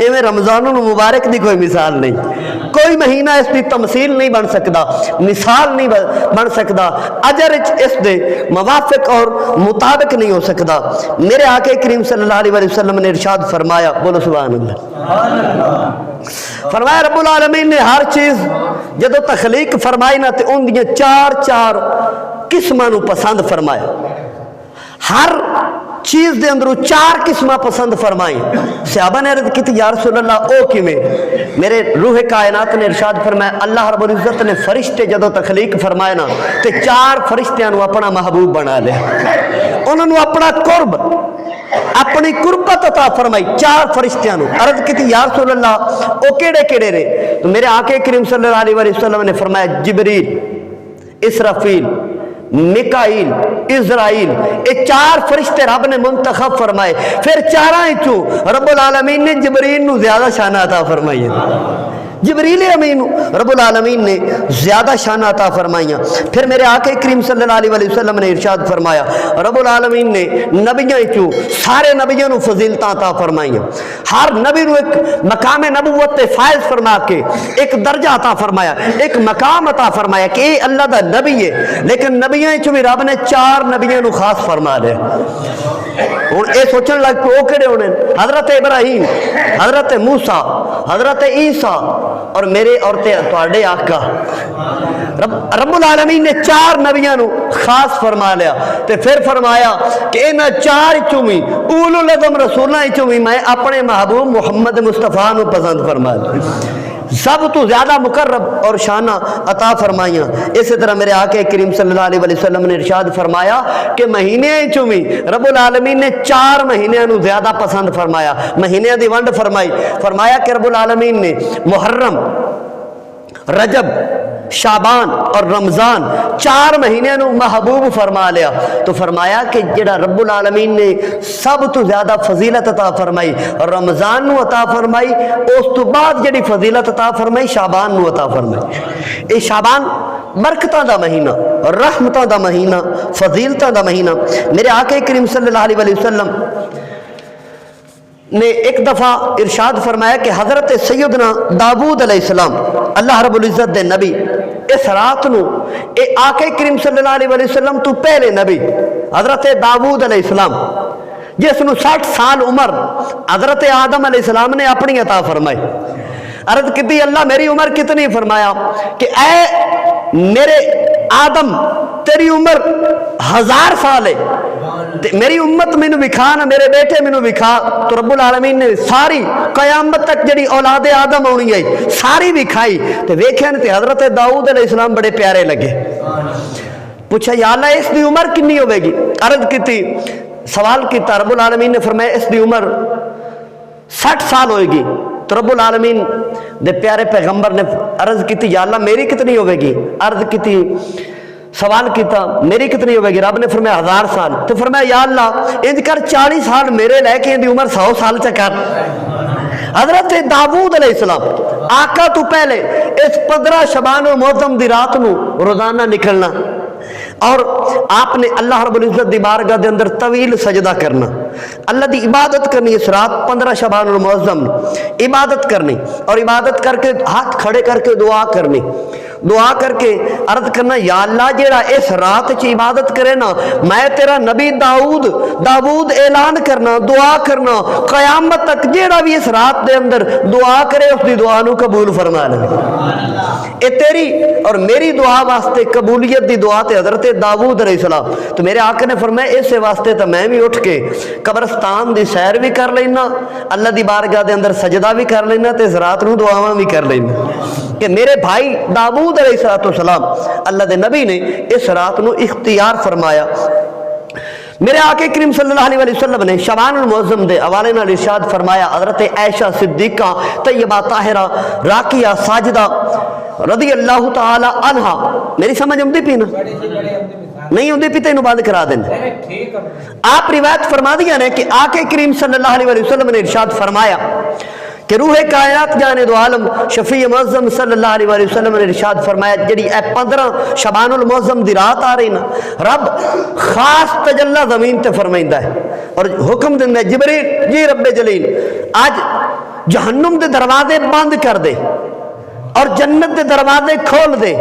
ایویں رمضان المبارک دی کوئی مثال نہیں، کوئی مہینہ اس دی تمثیل نہیں بن سکتا، مثال نہیں بن سکتا، اجر اس دے موافق اور مطابق نہیں ہو سکتا۔ میرے آقا کریم صلی اللہ علیہ وسلم نے ارشاد فرمایا، بولو سبحان اللہ، فرمایا رب العالمین نے ہر چیز جدو تخلیق فرمائی نا تے ان دیاں چار چار قسماں نو پسند فرمایا، ہر چیز دے اندروں چار قسمہ پسند فرمائیں۔ صحابہ نے عرض کی تھی یا رسول اللہ او کی میں؟ میرے روح کائنات نے ارشاد فرمایا اللہ رب العزت نے فرشتے جدو تخلیق فرمائے نا تے چار فرشتیاں نو اپنا محبوب بنا لے، انہوں نے اپنا قرب اپنی قربت عطا فرمائی چار فرشتیاں نو۔ عرض کی تھی یا رسول اللہ او کیڑے کیڑے رے؟ تو میرے آقا کریم صلی اللہ علیہ وسلم نے فرمایا جبریل، اسرافیل، میکائیل، اسرائیل، یہ چار فرشتے رب نے منتخب فرمائے۔ پھر چاراں چوں رب العالمین نے جبریل نو زیادہ شان عطا فرمائی، جبریل امین رب العالمین نے زیادہ شان عطا فرمائیاں۔ پھر میرے آقا کریم صلی اللہ علیہ وسلم نے ارشاد فرمایا رب العالمین نے نبیاں چوں سارے نبیوں نو فضیلتاں عطا فرمائیاں، ہر نبی نو ایک مقام نبوت تے فائز فرما کے ایک درجہ عطا فرمایا، ایک مقام عطا فرمایا کہ اے اللہ دا نبی ہے، لیکن نبیاں چوں بھی رب نے چار نبیوں نو خاص فرما لیا۔ ہن اے سوچن لگ پے او کیڑے ہونے؟ حضرت ابراہیم، حضرت موسیٰ، حضرت عیسیٰ اور میرے اور تواڈے آقا۔ رب العالمین نے چار نبیوں نو خاص فرما لیا تے پھر فرمایا کہ انہاں چار چوں وی اولو العزم رسولاں چوں وی میں اپنے محبوب محمد مصطفیٰ نو پسند فرما لیا، سب تو زیادہ مقرب اور شانہ عطا فرمائیاں۔ اسی طرح میرے آقا کریم صلی اللہ علیہ وسلم نے ارشاد فرمایا کہ مہینے چوں بھی رب العالمین نے چار مہینے نو زیادہ پسند فرمایا، مہینے دی ونڈ فرمائی، فرمایا کہ رب العالمین نے محرم، رجب، شعبان اور رمضان چار مہینے نو محبوب فرما لیا۔ تو فرمایا کہ جڑا رب العالمین نے سب تو زیادہ فضیلت عطا فرمائی رمضان نو عطا فرمائی، اس تو بعد جڑی فضیلت عطا فرمائی شعبان نو عطا فرمائی۔ اے شعبان برکتاں دا مہینہ، رحمتاں دا مہینہ، فضیلتاں دا مہینہ۔ میرے آقا کریم صلی اللہ علیہ وسلم نے ایک دفعہ ارشاد فرمایا کہ حضرت سیدنا داؤد علیہ السلام اللہ رب العزت دے نبی اس رات نو اے آقا کریم صلی اللہ علیہ وسلم تو پہلے نبی حضرت داؤد علیہ السلام جس نو 60 سال عمر حضرت آدم علیہ السلام نے اپنی عطا فرمائی۔ عرض کی اللہ میری عمر کتنی؟ فرمایا کہ اے میرے آدم تیری عمر 1000 سال ہے، میری امت مینو وکھا نا، میرے بیٹے مینو وکھا۔ تو رب العالمین نے ساری قیامت تک جڑی اولاد آدم ہونی ہے ساری وکھائی تے ویکھے تے حضرت داؤد علیہ السلام بڑے پیارے لگے۔ پوچھا یا اللہ اس دی عمر کنی ہوے گی؟ عرض کی سوال کیتا، رب العالمین نے فرمایا اس دی عمر 60 سال ہوئے گی۔ تو رب العالمین دے پیارے پیغمبر نے عرض کی یا اللہ میری کتنی ہوے گی؟ عرض کی سوال کیتا میری کتنی ہوے گی؟ رب نے فرمایا 1000 سال۔ تو فرمایا یا اللہ انج کر 40 سال میرے لے کے اندی عمر 100 سال چکر۔ حضرت داؤد علیہ السلام آقا تو پہلے اس 15 شعبان المعظم دی رات نو روزانہ نکلنا اور آپ نے اللہ رب العزت دی بارگاہ دے اندر طویل سجدہ کرنا، اللہ دی عبادت کرنی اس رات 15 شعبان المعظم عبادت کرنی، اور عبادت کر کے ہاتھ کھڑے کر کے دعا کرنی، دعا کر کے عرض کرنا یا اللہ جیڑا اس رات چ عبادت کرے نا میں تیرا نبی داؤد اعلان کرنا، دعا کرنا قیامت تک جیڑا بھی اس رات دے اندر دعا کرے اس دی دعا نو قبول فرما لے۔ اے تیری اور میری دعا واسطے قبولیت دی دعا تے حضرت داؤد علیہ السلام۔ تو میرے آقا نے فرمایا اس واسطے تو میں بھی اٹھ کے قبرستان دی سیر بھی کر لینا، اللہ دی بارگاہ دے اندر سجدہ بھی کر لینا تے اس رات نو دعاواں بھی کر لینا کہ میرے بھائی داؤد علیہ السلام اللہ دے نبی نے اس رات نو اختیار فرمایا۔ میرے آقا کریم صلی اللہ علیہ وسلم نے شعبان المعظم دے حوالے نال ارشاد فرمایا حضرت عائشہ صدیقہ طیبہ طاہرہ راکیہ ساجدہ رضی اللہ تعالی عنہا، میری سمجھ آمدی پی نا؟ نہیں آمدی پی تینوں بند کرا دیں۔ آپ روایت فرما دیا نے کہ آقا کریم صلی اللہ علیہ وسلم نے ارشاد فرمایا کہ روح کائنات جانے دو عالم شفیع معظم صلی اللہ علیہ وآلہ وسلم نے ارشاد فرمایا جڑی اے 15 شبان المعظم دی رات آ رہی نا، رب خاص تجلہ زمین تے فرمائندہ ہے اور حکم دیندہ ہے جبریل جی رب جلیل آج جہنم دے دروازے بند کر دے اور جنت دے دروازے کھول دے،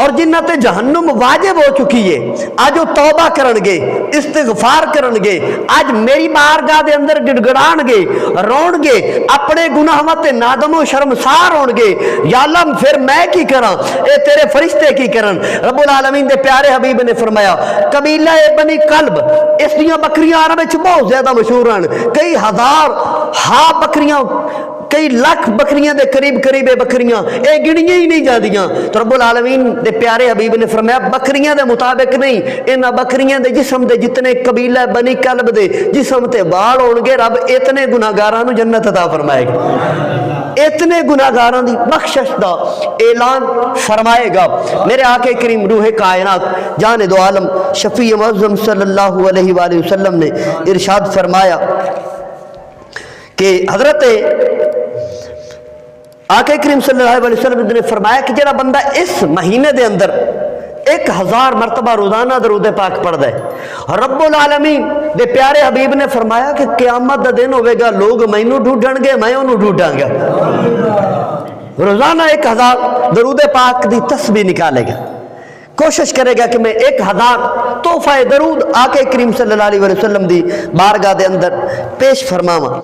اور جنہ تے جہنم واجب ہو چکی ہے آج وہ توبہ کرنگے، استغفار کرنگے، آج میری بارگاہ دے اندر گڑگڑانگے، رونگے، اپنے گناہوں تے نادم و شرمسار ہونگے، یا اللہ پھر میں کی کراں، اے تیرے فرشتے کی کرن۔ رب العالمین دے پیارے حبیب نے فرمایا قبیلہ بنی کلب اس دیاں بکریاں عرب وچ بہت زیادہ مشہور ہیں، کئی ہزار ہاں بکریاں، کئی لاکھ بکریاں دے قریب بکریاں اے گنیاں ہی نہیں جاندیاں۔ تو رب العالمین دے پیارے حبیب نے فرمایا بکریاں دے مطابق نہیں، انہاں بکریاں دے جسم دے جتنے قبیلہ بنی کلب دے جسم تے بال ہونگے رب اتنے گناہگاراں نو جنت عطا فرمائے گا، اتنے گناہگاراں دی بخشش دا اعلان فرمائے گا۔ میرے آقا کریم روح کائنات جان دو عالم شفیع معظم صلی اللہ علیہ وآلہ وسلم نے ارشاد فرمایا کہ حضرت آقا کریم صلی اللہ علیہ وسلم نے فرمایا کہ جڑا بندہ اس مہینے دے اندر 1000 مرتبہ روزانہ درود پاک پڑھ دے، رب العالمین دے پیارے حبیب نے فرمایا کہ قیامت دا دن ہوئے گا لوگ مینوں ڈھونڈن گے میں انہوں ڈھونڈاں گا، روزانہ 1000 درود پاک دی تسبیح نکالے گا، کوشش کرے گا کہ میں 1000 تحفہ درود آقا کریم صلی اللہ علیہ وسلم دی بارگاہ دے اندر پیش فرماواں۔